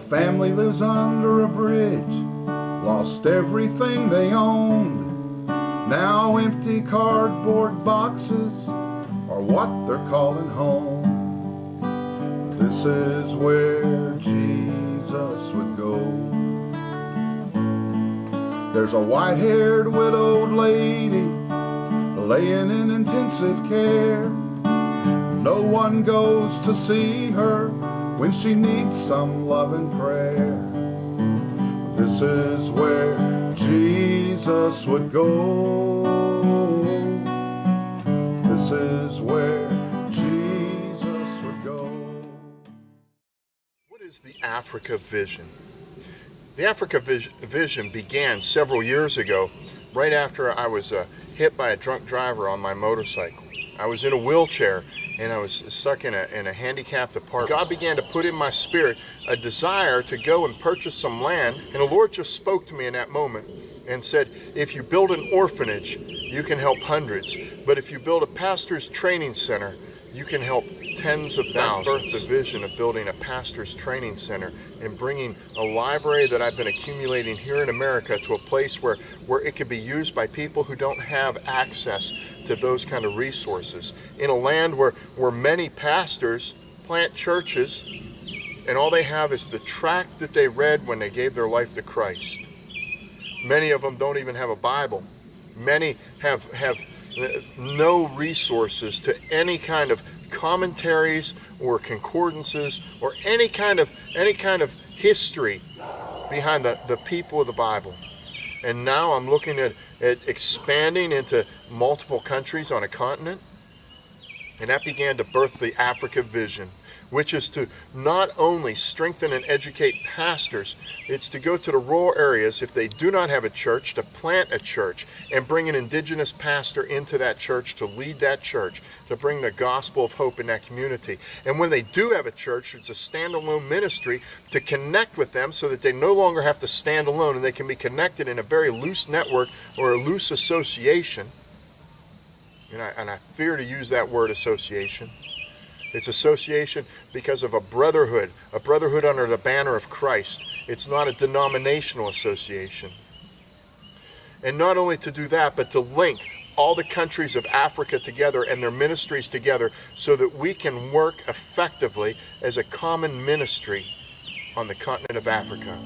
family lives under a bridge, lost everything they owned. Now empty cardboard boxes are what they're calling home. This is where Jesus would go. There's a white-haired widowed lady laying in intensive care. No one goes to see her when she needs some love and prayer. This is where Jesus would go. This is where Jesus would go. What is the Africa Vision? The Africa Vision began several years ago, right after I was hit by a drunk driver on my motorcycle. I was in a wheelchair and I was stuck in a handicapped apartment. God began to put in my spirit a desire to go and purchase some land, and the Lord just spoke to me in that moment and said, if you build an orphanage, you can help hundreds, but if you build a pastor's training center, you can help tens of thousands. Birthed the vision of building a pastor's training center and bringing a library that I've been accumulating here in America to a place where it could be used by people who don't have access to those kind of resources. In a land where many pastors plant churches and all they have is the tract that they read when they gave their life to Christ. Many of them don't even have a Bible. Many have no resources to any kind of commentaries or concordances or any kind of history behind the people of the Bible. And now I'm looking at expanding into multiple countries on a continent, and that began to birth the Africa Vision, which is to not only strengthen and educate pastors, it's to go to the rural areas, if they do not have a church, to plant a church and bring an indigenous pastor into that church to lead that church, to bring the gospel of hope in that community. And when they do have a church, it's a standalone ministry to connect with them so that they no longer have to stand alone and they can be connected in a very loose network or a loose association. And I fear to use that word association. It's association because of a brotherhood under the banner of Christ. It's not a denominational association. And not only to do that, but to link all the countries of Africa together and their ministries together so that we can work effectively as a common ministry on the continent of Africa.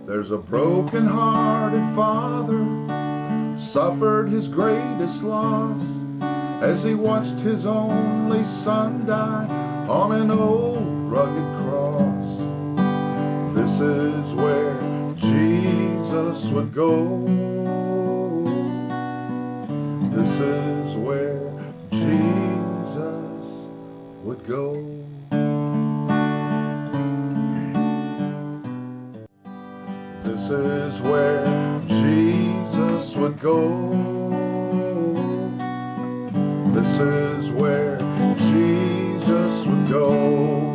There's a broken-hearted father suffered his greatest loss as he watched his only son die on an old rugged cross. This is where Jesus would go. This is where Jesus would go. This is where Jesus would go. This is where Jesus would go.